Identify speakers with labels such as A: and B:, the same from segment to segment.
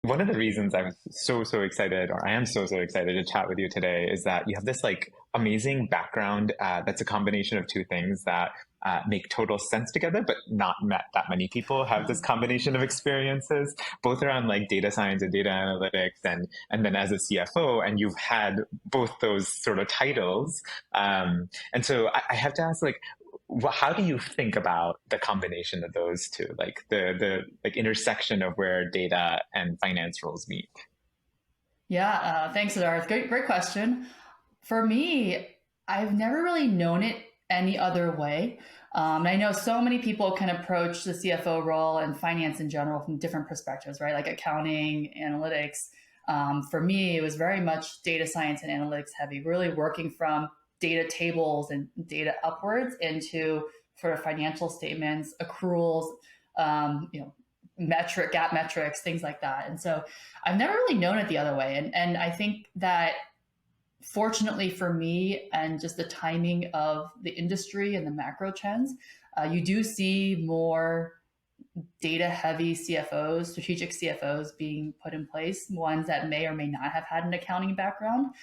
A: one of the reasons I'm so excited, or I am so excited to chat with you today, is that you have this like amazing background that's a combination of two things that make total sense together, but not met that many people have this combination of experiences, both around like data science and data analytics, and then as a CFO, and you've had both those sort of titles. And so I have to ask, like, how do you think about the combination of those two, like the like intersection of where data and finance roles meet?
B: Yeah, thanks, Sidharth. Great question. For me, I've never really known it any other way. And I know so many people can approach the CFO role and finance in general from different perspectives, right? Like accounting, analytics. For me, it was very much data science and analytics heavy, really working from data tables and data upwards into sort of financial statements, accruals, gap metrics, things like that. And so I've never really known it the other way. And I think that fortunately for me and just the timing of the industry and the macro trends, you do see more data heavy CFOs, strategic CFOs being put in place, ones that may or may not have had an accounting background.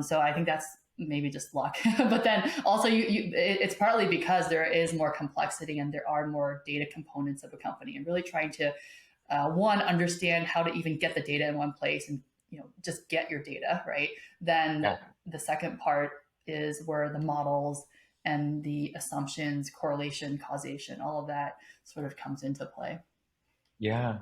B: So I think that's maybe just luck. But then also it's partly because there is more complexity and there are more data components of a company, and really trying to one, understand how to even get the data in one place and just get your data right. Then
A: Yeah.
B: the second part is where the models and the assumptions, correlation, causation, all of that sort of comes into play.
A: Yeah.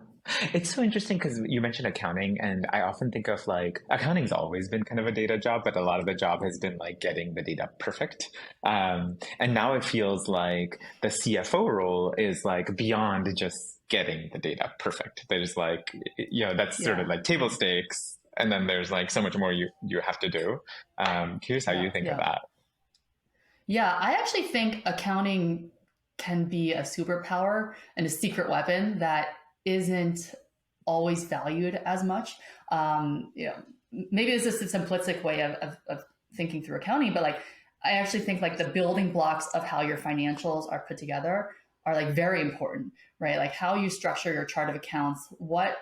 A: It's so interesting because you mentioned accounting, and I often think of like accounting's always been kind of a data job, but a lot of the job has been like getting the data perfect. And now it feels like the CFO role is like beyond just getting the data perfect. There's like, that's sort
B: Yeah,
A: of like table stakes. And then there's like so much more you have to do. Curious how
B: yeah,
A: you think of
B: yeah.
A: that.
B: Yeah, I actually think accounting can be a superpower and a secret weapon that isn't always valued as much. Maybe this is a simplistic way of thinking through accounting, but like I actually think like the building blocks of how your financials are put together are like very important, right? Like how you structure your chart of accounts, what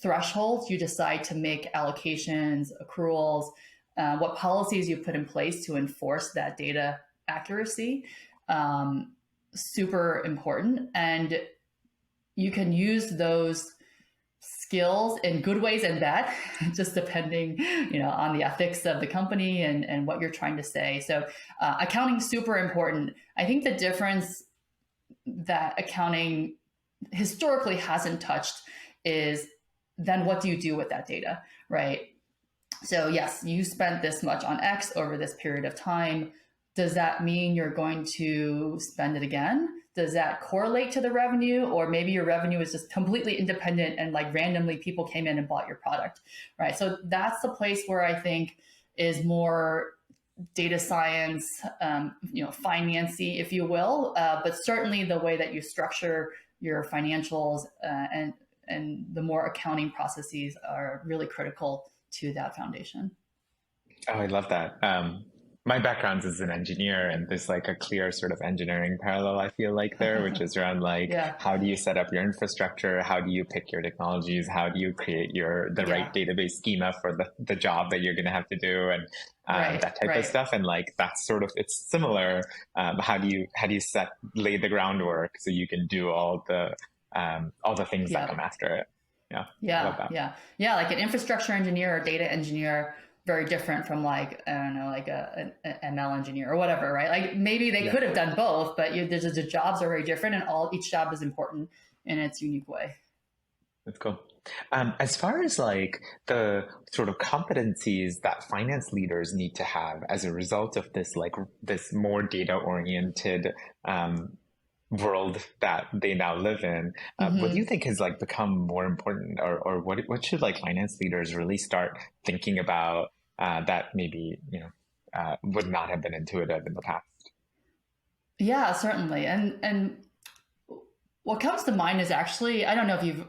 B: thresholds you decide to make allocations, accruals, what policies you put in place to enforce that data accuracy. Super important. And you can use those skills in good ways and bad, just depending, on the ethics of the company and what you're trying to say. So accounting super important. I think the difference that accounting historically hasn't touched is then what do you do with that data, right? So yes, you spent this much on X over this period of time. Does that mean you're going to spend it again? Does that correlate to the revenue? Or maybe your revenue is just completely independent and like randomly people came in and bought your product, right? So that's the place where I think is more data science, financy, if you will. But certainly the way that you structure your financials and the more accounting processes are really critical to that foundation.
A: Oh, I love that. My background is an engineer, and there's like a clear sort of engineering parallel I feel like there, which is around like
B: Yeah,
A: how do you set up your infrastructure, how do you pick your technologies, how do you create the right
B: yeah,
A: database schema for the job that you're going to have to do, and
B: right,
A: that type of
B: right.
A: stuff. And like that's sort of it's similar. How do you lay the groundwork so you can do all the things that
B: Yeah,
A: come after it? Yeah, I love
B: yeah,
A: that.
B: yeah, yeah. Like an infrastructure engineer or data engineer, very different from like I don't know, like an ML engineer or whatever, right? Like maybe they
A: Yeah.
B: could have done both, but the jobs are very different, and each job is important in its unique way.
A: That's cool. As far as like the sort of competencies that finance leaders need to have as a result of this, like this more data oriented world that they now live in, what do you
B: Hmm.
A: think has like become more important, or what should like finance leaders really start thinking about that maybe would not have been intuitive in the past?
B: Yeah, certainly. And what comes to mind is actually I don't know if you've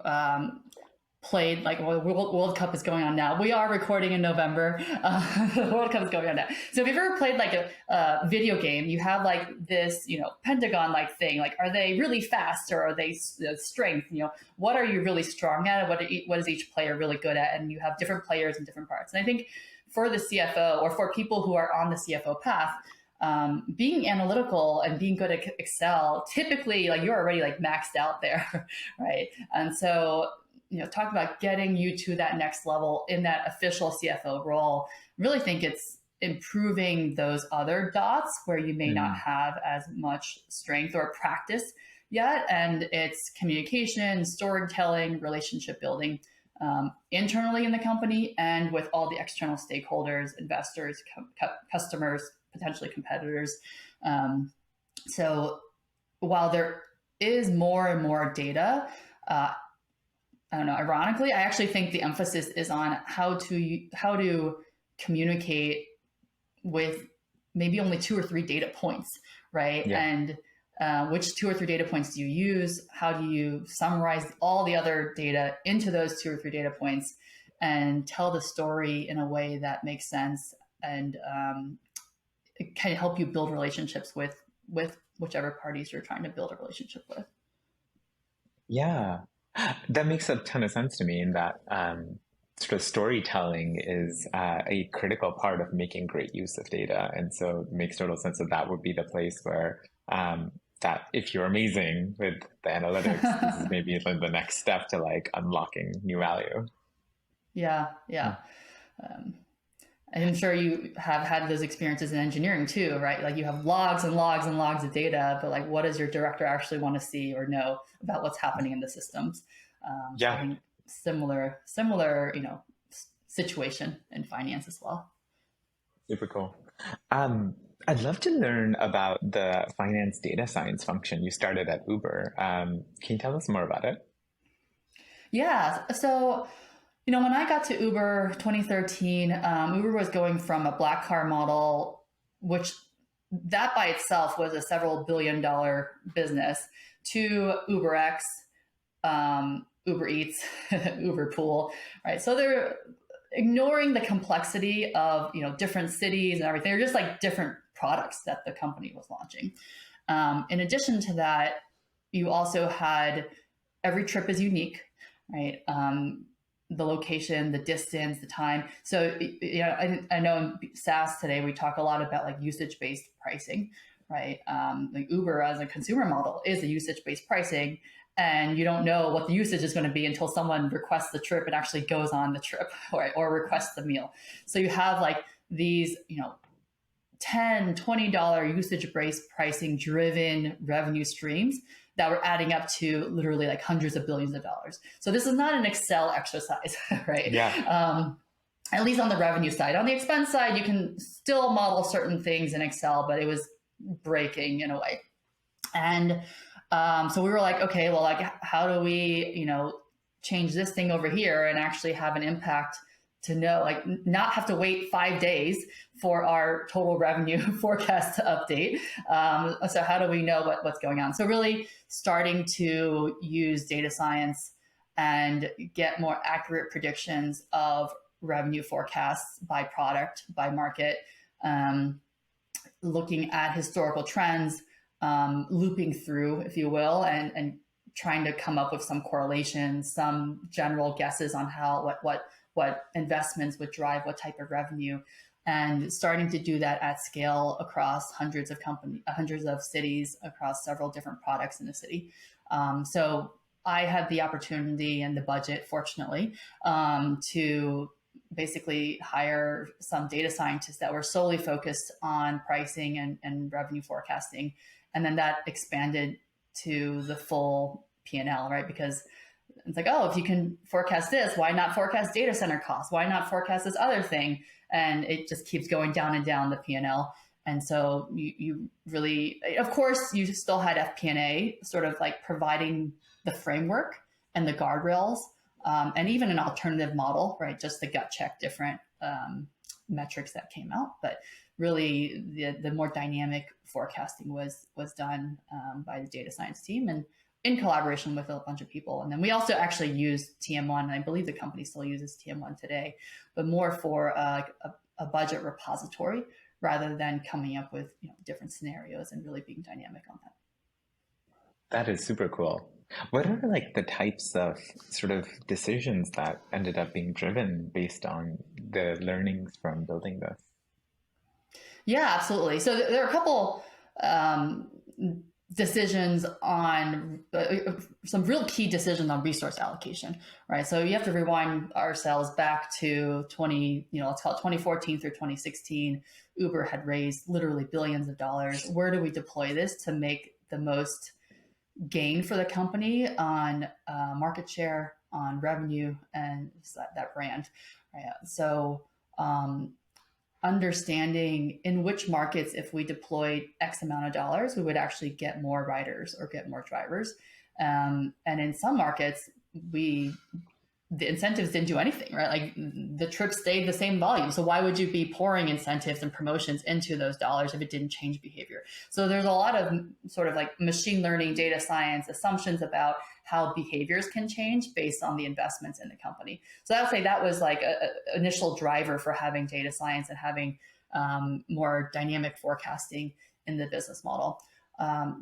B: played, like, well, World Cup is going on now. We are recording in November. The World Cup is going on now. So if you've ever played like a video game, you have like this, Pentagon like thing. Like, are they really fast, or are they strength? What are you really strong at? What is each player really good at? And you have different players in different parts. And I think for the CFO, or for people who are on the CFO path, being analytical and being good at Excel, typically like you're already like maxed out there, right? And so, talk about getting you to that next level in that official CFO role. I really think it's improving those other dots where you may not have as much strength or practice yet. And it's communication, storytelling, relationship building, internally in the company and with all the external stakeholders, investors, customers, potentially competitors. So while there is more and more data, I don't know, ironically, I actually think the emphasis is on how to communicate with maybe only 2 or 3 data points, right?
A: Yeah.
B: And which 2 or 3 data points do you use? How do you summarize all the other data into those 2 or 3 data points and tell the story in a way that makes sense, and it can help you build relationships with whichever parties you're trying to build a relationship with.
A: Yeah, that makes a ton of sense to me, in that sort of storytelling is a critical part of making great use of data. And so it makes total sense that would be the place where that if you're amazing with the analytics, this is maybe the next step to like unlocking new value.
B: Yeah. I'm sure you have had those experiences in engineering too, right? Like you have logs and logs and logs of data, but like, what does your director actually want to see or know about what's happening in the systems? So I think similar, situation in finance as well.
A: Super cool. I'd love to learn about the finance data science function you started at Uber. Can you tell us more about it?
B: Yeah. So, when I got to Uber 2013, Uber was going from a black car model, which that by itself was a several billion-dollar business, to UberX, Uber Eats, Uber Pool, right? So they're ignoring the complexity of different cities and everything. They're just like different products that the company was launching. In addition to that, you also had every trip is unique, right? The location, the distance, the time. So I know in SaaS today we talk a lot about like usage-based pricing, right? Like Uber as a consumer model is a usage-based pricing, and you don't know what the usage is going to be until someone requests the trip and actually goes on the trip, or requests the meal. So you have like these, $10, $20 usage-based pricing driven revenue streams that were adding up to literally like hundreds of billions of dollars. So this is not an Excel exercise, right?
A: Yeah.
B: At least on the revenue side. On the expense side, you can still model certain things in Excel, but it was breaking in a way. And so we were like, okay, well, like, how do we, change this thing over here and actually have an impact to know, like, not have to wait 5 days for our total revenue forecast to update. So how do we know what's going on? So really starting to use data science and get more accurate predictions of revenue forecasts by product, by market, looking at historical trends, looping through, if you will, and trying to come up with some correlations, some general guesses on how what investments would drive what type of revenue, and starting to do that at scale across hundreds of cities, across several different products in the city. So I had the opportunity and the budget, fortunately, to basically hire some data scientists that were solely focused on pricing and revenue forecasting. And then that expanded to the full P&L, right? Because it's like, oh, if you can forecast this, why not forecast data center costs? Why not forecast this other thing? And it just keeps going down and down the P&L. And so you really, of course, you still had FP&A sort of like providing the framework and the guardrails, and even an alternative model, right? Just to gut check different metrics that came out. But really the more dynamic forecasting was done by the data science team. And in collaboration with a bunch of people. And then we also actually use TM1, and I believe the company still uses TM1 today, but more for a budget repository rather than coming up with different scenarios and really being dynamic on that.
A: That is super cool. What are like the types of sort of decisions that ended up being driven based on the learnings from building this?
B: Yeah, absolutely. So there are a couple decisions on some real key decisions on resource allocation, right? So you have to rewind ourselves back to let's call it 2014 through 2016. Uber had raised literally billions of dollars. Where do we deploy this to make the most gain for the company on market share, on revenue, and that brand, right? So understanding in which markets, if we deployed X amount of dollars, we would actually get more riders or get more drivers. And in some markets, the incentives didn't do anything, right? Like the trips stayed the same volume. So why would you be pouring incentives and promotions into those dollars if it didn't change behavior? So there's a lot of sort of like machine learning, data science assumptions about how behaviors can change based on the investments in the company. So I would say that was like an initial driver for having data science and having more dynamic forecasting in the business model.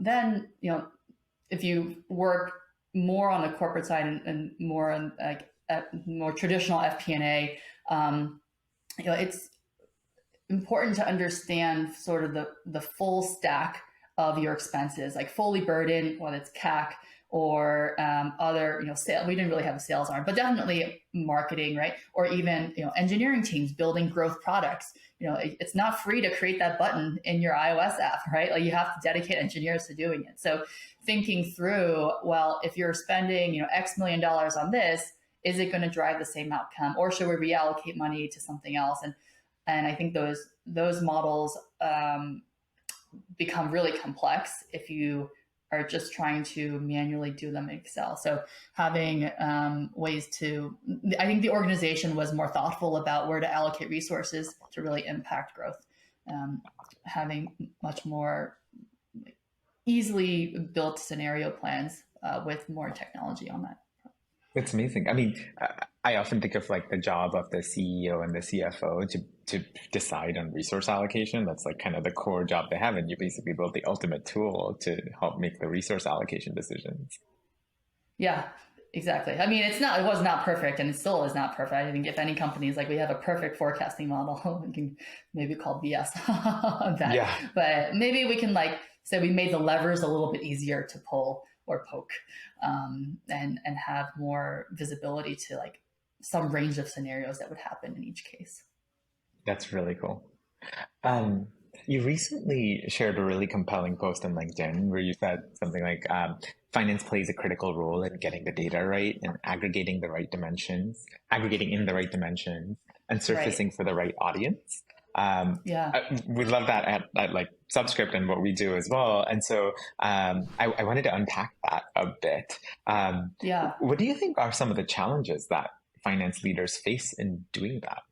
B: Then, if you work more on the corporate side and more on like more traditional FP&A, it's important to understand sort of the full stack of your expenses, like fully burdened, whether it's CAC or other, sales. We didn't really have a sales arm, but definitely marketing, right? Or even, engineering teams building growth products. It's not free to create that button in your iOS app, right? Like you have to dedicate engineers to doing it. So thinking through, well, if you're spending, X million dollars on this, is it going to drive the same outcome, or should we reallocate money to something else? And I think those models become really complex if you are just trying to manually do them in Excel. So having ways I think the organization was more thoughtful about where to allocate resources to really impact growth, having much more easily built scenario plans with more technology on that.
A: It's amazing. I mean, I often think of like the job of the CEO and the CFO to decide on resource allocation. That's like kind of the core job they have. And you basically build the ultimate tool to help make the resource allocation decisions.
B: Yeah, exactly. I mean, it was not perfect, and it still is not perfect. I think if any company is like, we have a perfect forecasting model, we can maybe call BS on that.
A: Yeah.
B: But maybe we can say we made the levers a little bit easier to pull or poke, and have more visibility to like some range of scenarios that would happen in each case.
A: That's really cool. You recently shared a really compelling post on LinkedIn where you said something like, finance plays a critical role in getting the data right and aggregating in the right dimensions, and surfacing for the right audience. We love that at like Subscript and what we do as well. And so I wanted to unpack that a bit. What do you think are some of the challenges that finance leaders face in doing that?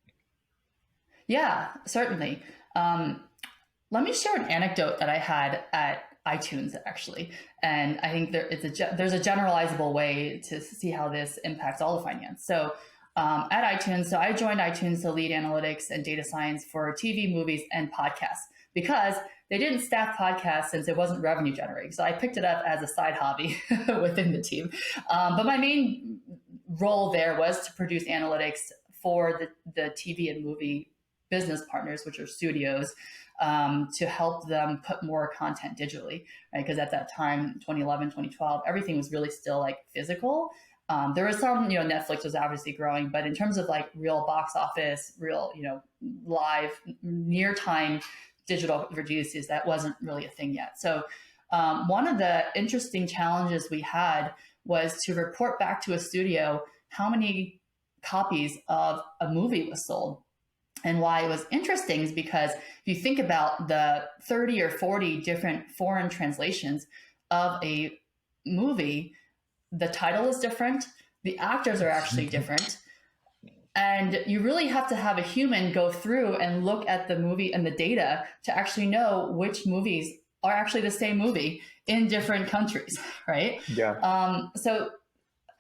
B: Yeah, certainly. Let me share an anecdote that I had at iTunes, actually. And I think there's a generalizable way to see how this impacts all of finance. So at iTunes, so I joined iTunes to lead analytics and data science for TV, movies, and podcasts, because they didn't staff podcasts since it wasn't revenue generating. So I picked it up as a side hobby within the team. But my main role there was to produce analytics for the TV and movie business partners, which are studios, to help them put more content digitally, right? Because at that time, 2011, 2012, everything was really still like physical. There was some, Netflix was obviously growing, but in terms of like real box office, real, live, near time digital releases, that wasn't really a thing yet. So one of the interesting challenges we had was to report back to a studio how many copies of a movie was sold. And why it was interesting is because if you think about the 30 or 40 different foreign translations of a movie, the title is different, the actors are actually different, and you really have to have a human go through and look at the movie and the data to actually know which movies are actually the same movie in different countries, right?
A: Yeah.
B: So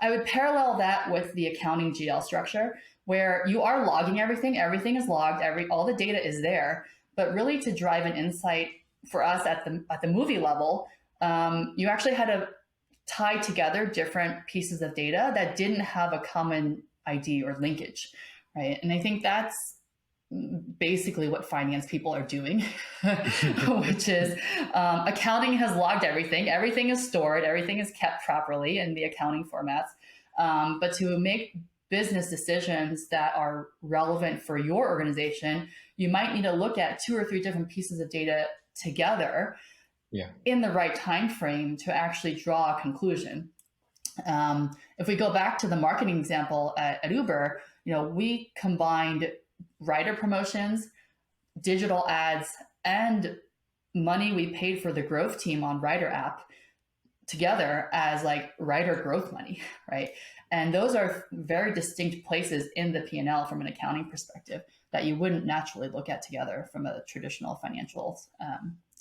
B: I would parallel that with the accounting GL structure, where you are logging everything. Everything is logged. All the data is there. But really, to drive an insight for us at the movie level, you actually had to tie together different pieces of data that didn't have a common ID or linkage, right? And I think that's basically what finance people are doing, which is accounting has logged everything. Everything is stored. Everything is kept properly in the accounting formats. But to make business decisions that are relevant for your organization, you might need to look at 2 or 3 different pieces of data together in the right time frame to actually draw a conclusion. If we go back to the marketing example at Uber, we combined rider promotions, digital ads, and money we paid for the growth team on Rider app together as like rider growth money, right? And those are very distinct places in the P&L from an accounting perspective that you wouldn't naturally look at together from a traditional financials.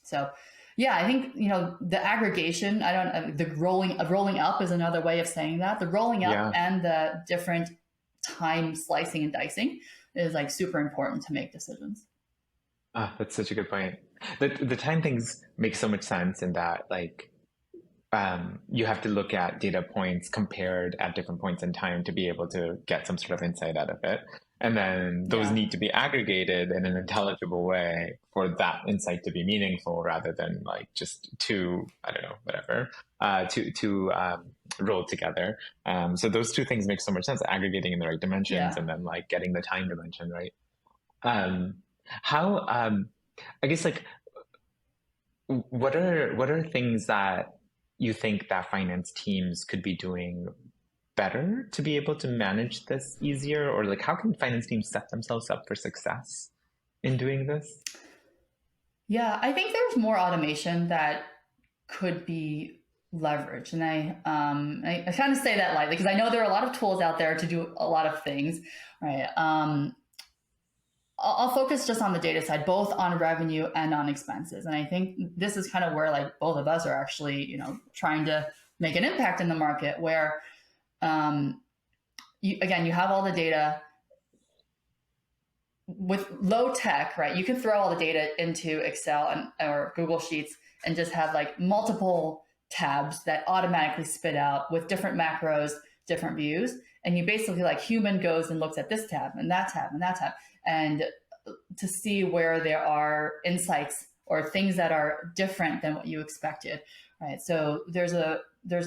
B: So yeah, I think, the aggregation, the rolling up is another way of saying that. The rolling up and the different time slicing and dicing is like super important to make decisions.
A: That's such a good point. The time things make so much sense in that, like, you have to look at data points compared at different points in time to be able to get some sort of insight out of it. And then those need to be aggregated in an intelligible way for that insight to be meaningful, rather than like just two rolled together. So those two things make so much sense, aggregating in the right dimensions and then like getting the time dimension right. I guess, like, what are things that you think that finance teams could be doing better to be able to manage this easier? Or like, how can finance teams set themselves up for success in doing this?
B: Yeah, I think there's more automation that could be leveraged. And I kind of say that lightly because I know there are a lot of tools out there to do a lot of things, right? I'll focus just on the data side, both on revenue and on expenses. And I think this is kind of where like both of us are actually, trying to make an impact in the market where, you have all the data with low tech, right? You can throw all the data into Excel or Google Sheets and just have like multiple tabs that automatically spit out with different macros, different views. And you basically, like, human goes and looks at this tab and that tab and that tab, and to see where there are insights or things that are different than what you expected, right? So there's a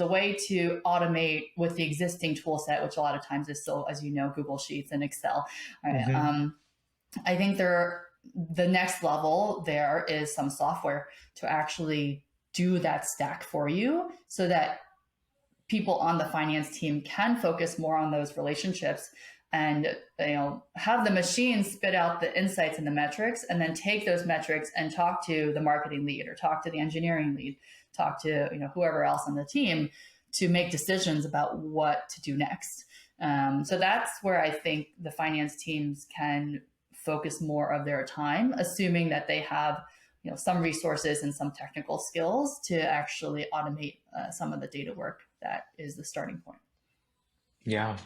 B: way to automate with the existing tool set, which a lot of times is still, as you know, Google Sheets and Excel. Right? Mm-hmm. I think the next level there is some software to actually do that stack for you so that people on the finance team can focus more on those relationships and have the machine spit out the insights and the metrics, and then take those metrics and talk to the marketing lead or talk to the engineering lead, talk to whoever else on the team to make decisions about what to do next. So that's where I think the finance teams can focus more of their time, assuming that they have some resources and some technical skills to actually automate some of the data work that is the starting point.
A: Yeah.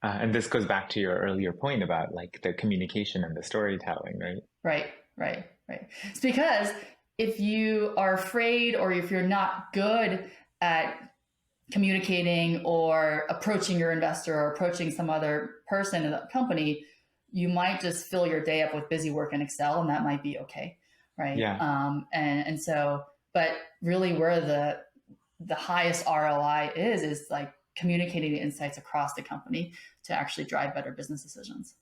A: And this goes back to your earlier point about like the communication and the storytelling, right?
B: Right. It's because if you are afraid or if you're not good at communicating or approaching your investor or approaching some other person in the company, you might just fill your day up with busy work in Excel, and that might be okay, right?
A: Yeah.
B: And so, but really where the highest ROI is like communicating the insights across the company to actually drive better business decisions.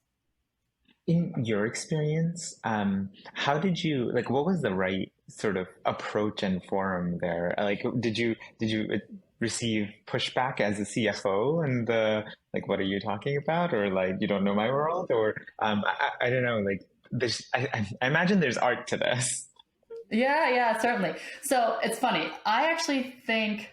A: In your experience, how did you, like, what was the right sort of approach and forum there? Like, did you receive pushback as a CFO and like, what are you talking about? Or like, you don't know my world? Or I don't know, like, I imagine there's art to this.
B: Yeah, certainly. So it's funny. I actually think,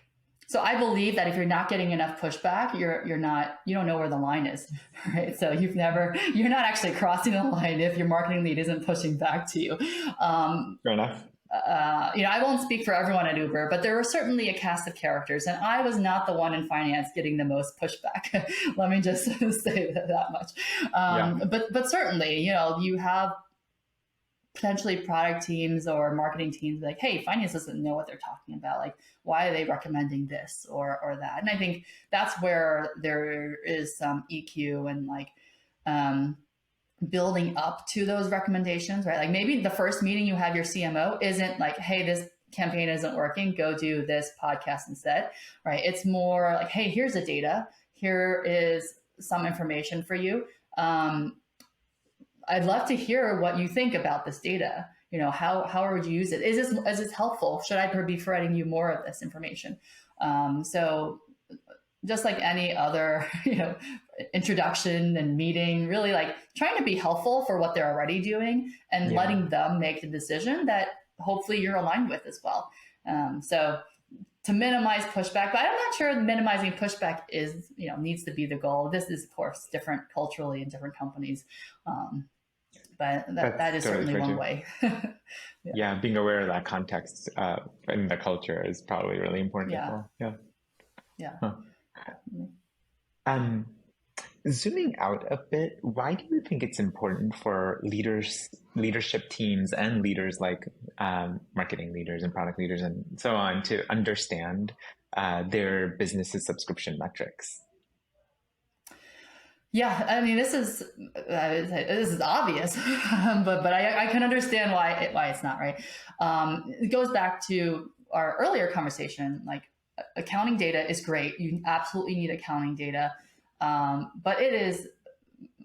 B: so I believe that if you're not getting enough pushback, you don't know where the line is, right? So you're not actually crossing the line if your marketing lead isn't pushing back to you.
A: Fair enough.
B: I won't speak for everyone at Uber, but there were certainly a cast of characters, and I was not the one in finance getting the most pushback. Let me just say that much.
A: Yeah.
B: But certainly, you have potentially product teams or marketing teams like, hey, finance doesn't know what they're talking about. Like, why are they recommending this or that? And I think that's where there is some EQ and like building up to those recommendations, right? Like maybe the first meeting you have your CMO isn't like, hey, this campaign isn't working, go do this podcast instead, right? It's more like, hey, here's the data. Here is some information for you. I'd love to hear what you think about this data. How would you use it? Is this helpful? Should I be providing you more of this information? So just like any other, introduction and meeting, really like trying to be helpful for what they're already doing and letting them make the decision that hopefully you're aligned with as well. So to minimize pushback, but I'm not sure minimizing pushback is, needs to be the goal. This is of course different culturally in different companies. But that is
A: totally
B: certainly one
A: too.
B: way.
A: Yeah, being aware of that context in the culture is probably really important as
B: Yeah.
A: well. Yeah.
B: Yeah.
A: Huh. Zooming out a bit, why do you think it's important for leadership teams and leaders like marketing leaders and product leaders and so on to understand their business's subscription metrics?
B: Yeah, I mean, this is obvious, but I can understand why it's not right. It goes back to our earlier conversation. Like, accounting data is great. You absolutely need accounting data, but it is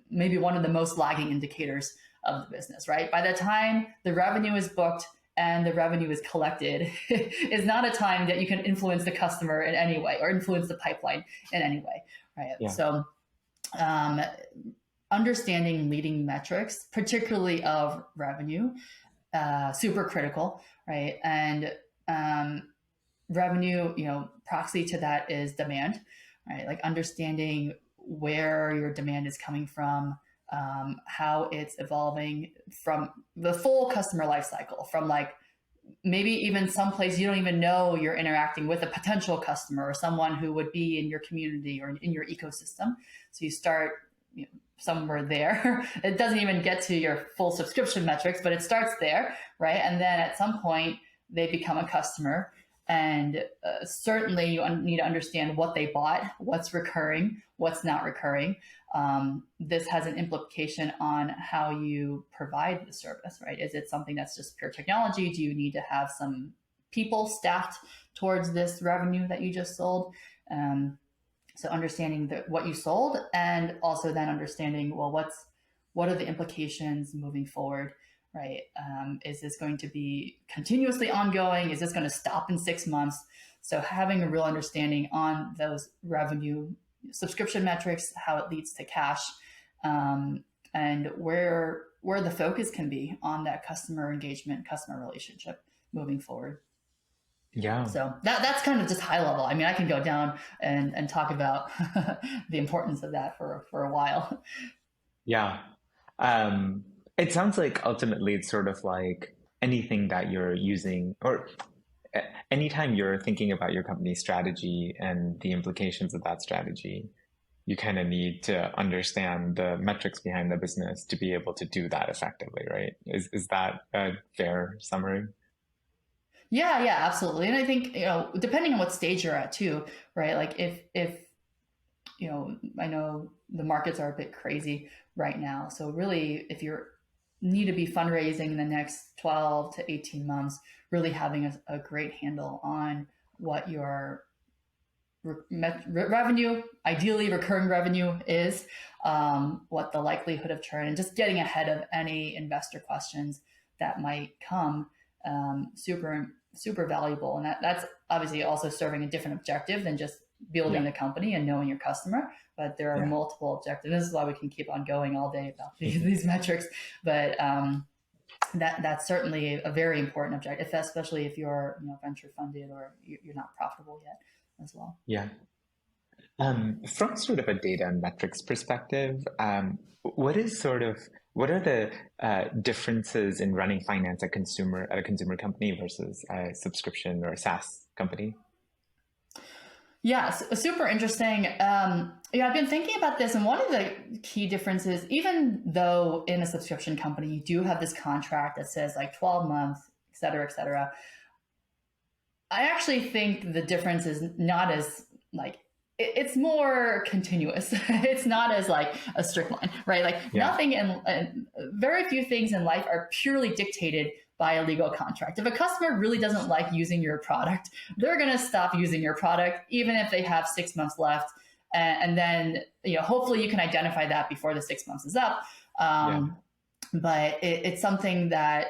B: maybe one of the most lagging indicators of the business. Right? By the time the revenue is booked and the revenue is collected, is not a time that you can influence the customer in any way or influence the pipeline in any way. Right?
A: Yeah.
B: So understanding leading metrics, particularly of revenue, super critical, right? And revenue, proxy to that is demand, right? Like understanding where your demand is coming from, how it's evolving from the full customer lifecycle, from like maybe even someplace you don't even know you're interacting with a potential customer or someone who would be in your community or in your ecosystem. So you start somewhere there. It doesn't even get to your full subscription metrics, but it starts there, right? And then at some point they become a customer. And certainly you need to understand what they bought, what's recurring, what's not recurring. This has an implication on how you provide the service, right? Is it something that's just pure technology? Do you need to have some people staffed towards this revenue that you just sold? So understanding what you sold, and also then understanding, well, what are the implications moving forward? Right? Is this going to be continuously ongoing? Is this going to stop in 6 months? So having a real understanding on those revenue subscription metrics, how it leads to cash, and where the focus can be on that customer engagement, customer relationship moving forward.
A: Yeah.
B: So that's kind of just high level. I mean, I can go down and talk about the importance of that for a while.
A: Yeah. It sounds like ultimately it's sort of like anything that you're using, or anytime you're thinking about your company's strategy and the implications of that strategy, you kind of need to understand the metrics behind the business to be able to do that effectively, right? Is that a fair summary?
B: Yeah, absolutely. And I think, depending on what stage you're at too, right? Like if I know the markets are a bit crazy right now. So really, if you need to be fundraising in the next 12 to 18 months, really having a great handle on what your revenue, ideally recurring revenue is, what the likelihood of churn, and just getting ahead of any investor questions that might come, super valuable. And that's obviously also serving a different objective than just building the company and knowing your customer, but there are multiple objectives. This is why we can keep on going all day about these metrics. But that's certainly a very important objective, especially if you're venture funded or you're not profitable yet as well.
A: Yeah. From sort of a data and metrics perspective, what are the differences in running finance at a consumer company versus a subscription or a SaaS company?
B: Yeah, super interesting. I've been thinking about this, and one of the key differences, even though in a subscription company you do have this contract that says like 12 months, et cetera, et cetera, I actually think the difference is not as like it's more continuous. It's not as like a strict line, right? Like
A: Yeah,
B: nothing and very few things in life are purely dictated by a legal contract. If a customer really doesn't like using your product, they're going to stop using your product, even if they have 6 months left. And then, hopefully you can identify that before the 6 months is up.
A: yeah,
B: But it's something that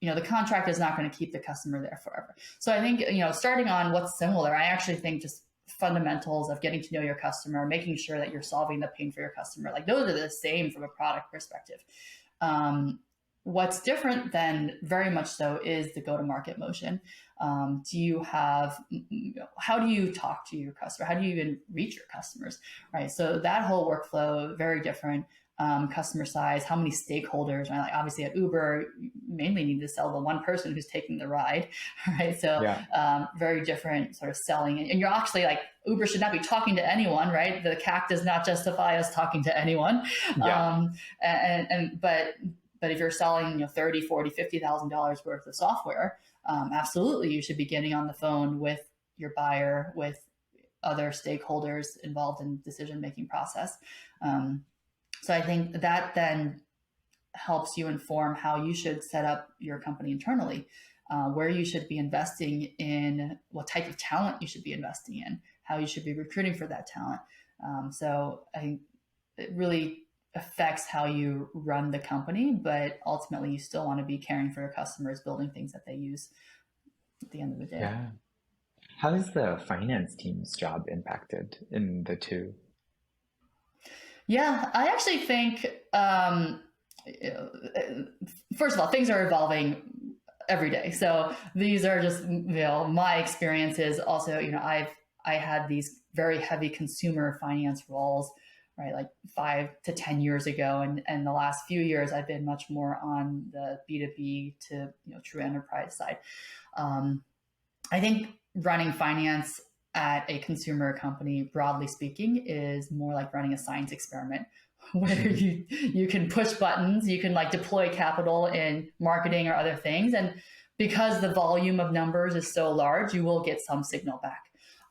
B: the contract is not going to keep the customer there forever. So I think, starting on what's similar, I actually think just fundamentals of getting to know your customer, making sure that you're solving the pain for your customer, like those are the same from a product perspective. What's different then very much so is the go-to-market motion. Do you have, how do you talk to your customer? How do you even reach your customers, right? So that whole workflow, very different. Customer size, how many stakeholders, right? Like obviously at Uber, you mainly need to sell the one person who's taking the ride, right? So
A: yeah,
B: very different sort of selling. And you're actually like, Uber should not be talking to anyone, right? The CAC does not justify us talking to anyone.
A: yeah,
B: But if you're selling, 30, 40, $50,000 worth of software, absolutely you should be getting on the phone with your buyer, with other stakeholders involved in decision-making process. So I think that then helps you inform how you should set up your company internally, where you should be investing in, what type of talent you should be investing in, how you should be recruiting for that talent. So I think it really affects how you run the company, but ultimately you still want to be caring for your customers, building things that they use at the end of the day.
A: yeah. How is the finance team's job impacted in the two?
B: Yeah, I actually think, first of all, things are evolving every day. So these are just, my experiences. Also, I had these very heavy consumer finance roles, right? Like 5 to 10 years ago. And the last few years, I've been much more on the B2B to, true enterprise side. I think running finance at a consumer company, broadly speaking, is more like running a science experiment where you can push buttons, you can like deploy capital in marketing or other things. And because the volume of numbers is so large, you will get some signal back.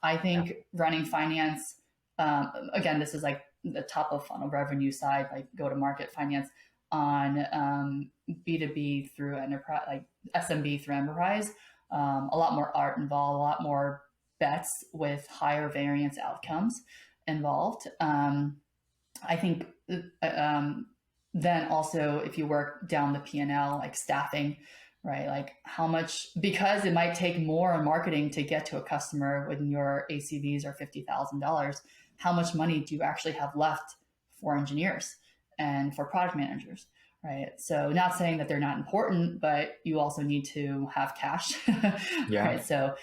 B: I
A: Yeah,
B: think running finance, again, this is like the top of funnel revenue side, like go to market finance on B2B through enterprise, like SMB through enterprise, a lot more art involved, a lot more bets with higher variance outcomes involved. I think then also if you work down the P&L, like staffing, right? Like how much, because it might take more in marketing to get to a customer when your ACVs are $50,000, how much money do you actually have left for engineers and for product managers? Right. So not saying that they're not important, but you also need to have cash.
A: yeah,
B: Right. So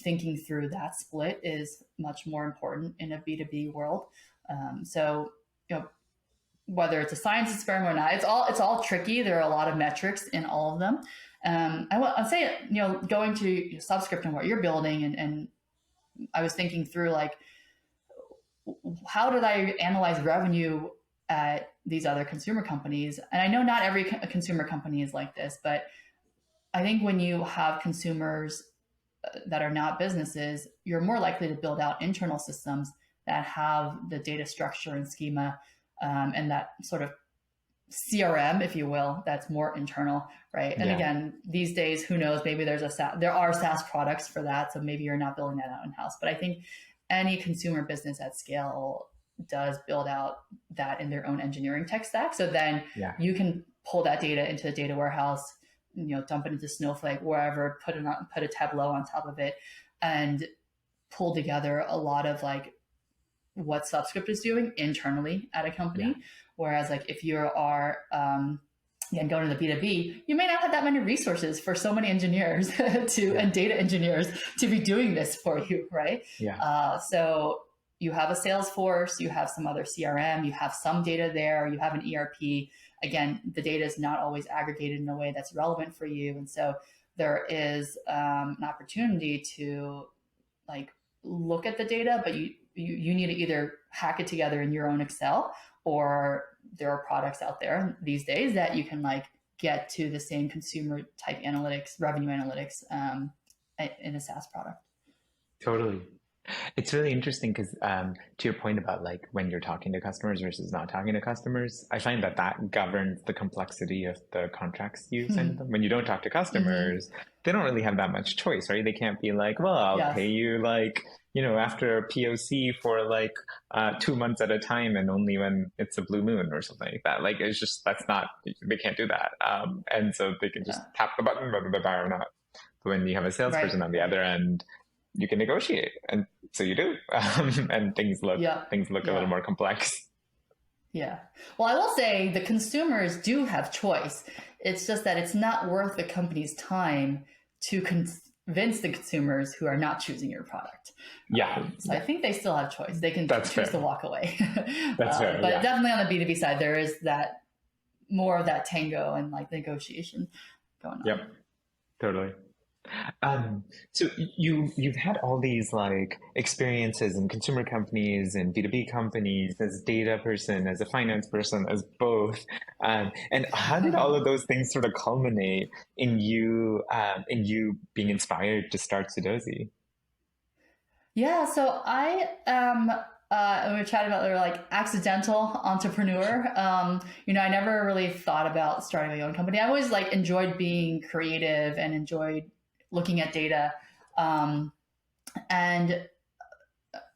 B: thinking through that split is much more important in a B2B world. So, whether it's a science experiment or not, it's all tricky. There are a lot of metrics in all of them. I'd say, going to Subscript and what you're building, and I was thinking through like, how did I analyze revenue at these other consumer companies? And I know not every consumer company is like this, but I think when you have consumers that are not businesses, you're more likely to build out internal systems that have the data structure and schema, and that sort of CRM, if you will, that's more internal, right? And
A: yeah,
B: again, these days, who knows? Maybe there are SaaS products for that, so maybe you're not building that out in house. But I think any consumer business at scale does build out that in their own engineering tech stack. So then
A: yeah,
B: you can pull that data into a data warehouse, dump it into Snowflake, wherever, put a Tableau on top of it, and pull together a lot of like what Subscript is doing internally at a company.
A: yeah,
B: Whereas like if you are again going to the B2B, you may not have that many resources for so many engineers and data engineers to be doing this for you, right?
A: yeah.
B: So you have a Salesforce, you have some other CRM, you have some data there, you have an ERP. Again, the data is not always aggregated in a way that's relevant for you. And so there is an opportunity to like look at the data, but you need to either hack it together in your own Excel, or there are products out there these days that you can like get to the same consumer type analytics, revenue analytics in a SaaS product.
A: Totally. It's really interesting because to your point about like when you're talking to customers versus not talking to customers, I find that that governs the complexity of the contracts you send them. When you don't talk to customers, they don't really have that much choice, right? They can't be like, well, I'll
B: Yes.
A: pay you like, after a POC for like 2 months at a time and only when it's a blue moon or something like that. Like, it's just, that's not, they can't do that. And so they can just tap the button whether they buy or not. But when you have a salesperson on the other end, you can negotiate, and so you do, and things look a little more complex.
B: Yeah. Well, I will say the consumers do have choice. It's just that it's not worth the company's time to convince the consumers who are not choosing your product.
A: Yeah.
B: So I think they still have choice. They can choose to walk away.
A: That's fair.
B: But definitely on the B2B side, there is that more of that tango and like negotiation going on.
A: Yep. Totally. So you've had all these like experiences in consumer companies and B2B companies as a data person, as a finance person, as both. And how did all of those things sort of culminate in you being inspired to start Sudozi?
B: Yeah, so I am we were chatting about, they're like accidental entrepreneur. I never really thought about starting my own company. I always like enjoyed being creative and enjoyed looking at data. And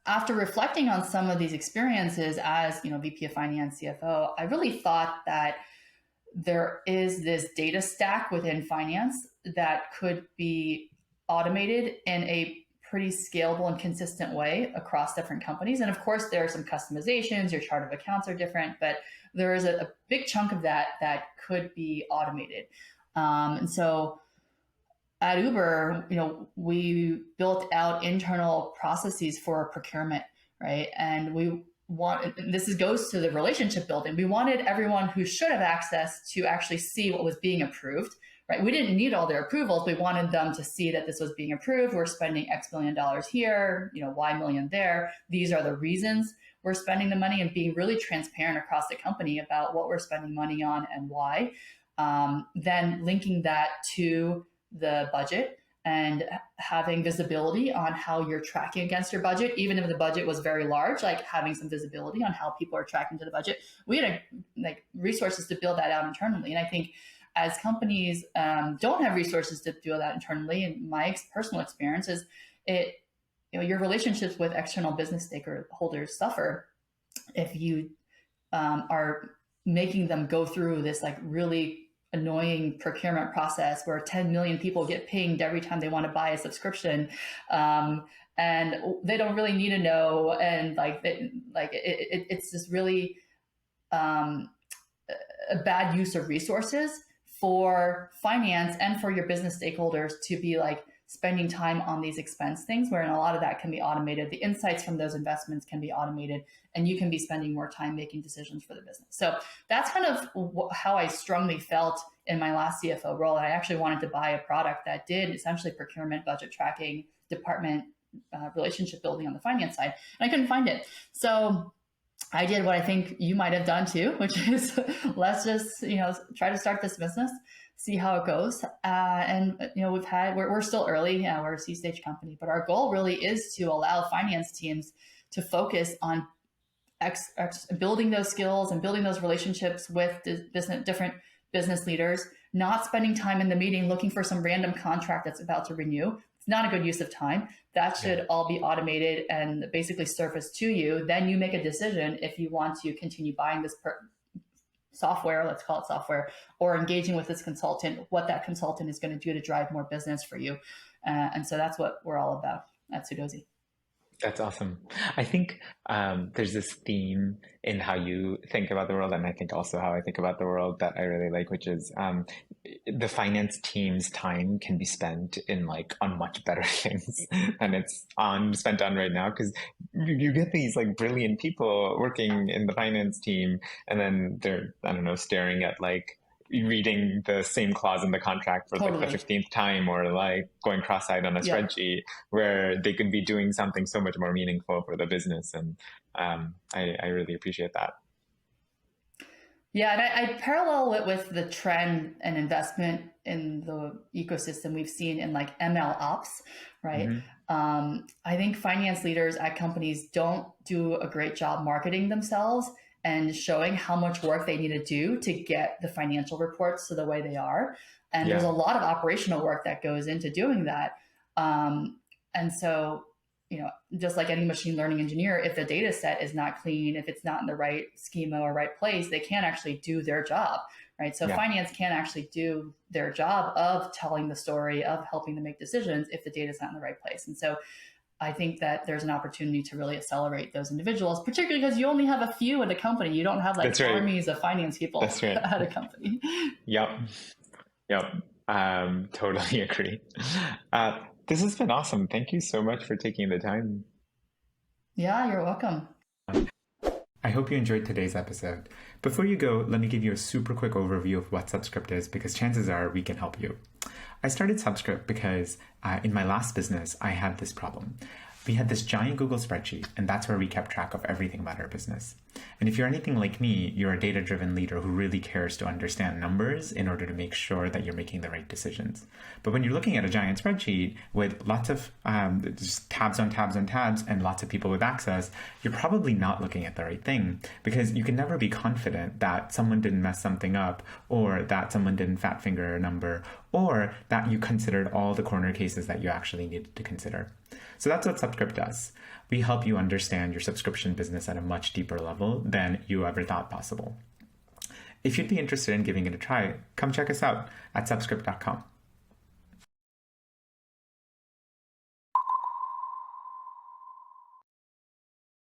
B: after reflecting on some of these experiences as, VP of Finance, CFO, I really thought that there is this data stack within finance that could be automated in a pretty scalable and consistent way across different companies. And of course, there are some customizations, your chart of accounts are different, but there is a big chunk of that could be automated. And so at Uber, we built out internal processes for procurement, right? And goes to the relationship building. We wanted everyone who should have access to actually see what was being approved, right? We didn't need all their approvals. We wanted them to see that this was being approved. We're spending X $billion here, Y million there. These are the reasons we're spending the money, and being really transparent across the company about what we're spending money on and why. Then linking that to the budget and having visibility on how you're tracking against your budget, even if the budget was very large, like having some visibility on how people are tracking to the budget. We had resources to build that out internally. And I think as companies don't have resources to do that internally, and my personal experience is your relationships with external business stakeholders suffer if you are making them go through this like really annoying procurement process where 10 million people get pinged every time they want to buy a subscription, and they don't really need to know, and it's just really a bad use of resources for finance and for your business stakeholders to be like spending time on these expense things, wherein a lot of that can be automated. The insights from those investments can be automated, and you can be spending more time making decisions for the business. So that's kind of how I strongly felt in my last CFO role. And I actually wanted to buy a product that did essentially procurement, budget tracking, department relationship building on the finance side, and I couldn't find it. So I did what I think you might have done too, which is let's just try to start this business, see how it goes. And we're still early. We're a C-stage company, but our goal really is to allow finance teams to focus on building those skills and building those relationships with different business leaders, not spending time in the meeting looking for some random contract that's about to renew. It's not a good use of time. That should all be automated and basically surfaced to you. Then you make a decision if you want to continue buying this software, let's call it software, or engaging with this consultant, what that consultant is going to do to drive more business for you. And so that's what we're all about at Sudozi.
A: That's awesome. I think there's this theme in how you think about the world, and I think also how I think about the world that I really like, which is the finance team's time can be spent on much better things than it's spent on right now, because you get these like brilliant people working in the finance team, and then they're, I don't know, staring at like reading the same clause in the contract for like the
B: Totally.
A: 15th time, or like going cross-eyed on a
B: Yep.
A: spreadsheet, where they could be doing something so much more meaningful for the business. And I really appreciate that.
B: Yeah, and I parallel it with the trend and investment in the ecosystem we've seen in like ML ops, right?
A: Hmm.
B: I think finance leaders at companies don't do a great job marketing themselves and showing how much work they need to do to get the financial reports to the way they are. And there's a
A: Yeah,
B: lot of operational work that goes into doing that. And so, just like any machine learning engineer, if the data set is not clean, if it's not in the right schema or right place, they can't actually do their job, right? So
A: yeah.
B: finance can't actually do their job of telling the story, of helping them make decisions if the data is not in the right place. And so I think that there's an opportunity to really accelerate those individuals, particularly because you only have a few in a company. You don't have like
A: That's right.
B: armies of finance people
A: That's right.
B: at a company.
A: Yep. Yep. Totally agree. This has been awesome. Thank you so much for taking the time.
B: Yeah, you're welcome.
A: I hope you enjoyed today's episode. Before you go, let me give you a super quick overview of what Subscript is, because chances are we can help you. I started Subscript because in my last business, I had this problem. We had this giant Google spreadsheet, and that's where we kept track of everything about our business. And if you're anything like me, you're a data-driven leader who really cares to understand numbers in order to make sure that you're making the right decisions. But when you're looking at a giant spreadsheet with lots of just tabs on tabs on tabs and lots of people with access, you're probably not looking at the right thing, because you can never be confident that someone didn't mess something up, or that someone didn't fat finger a number, or that you considered all the corner cases that you actually needed to consider. So that's what Subscript does. We help you understand your subscription business at a much deeper level than you ever thought possible. If you'd be interested in giving it a try, come check us out at subscript.com.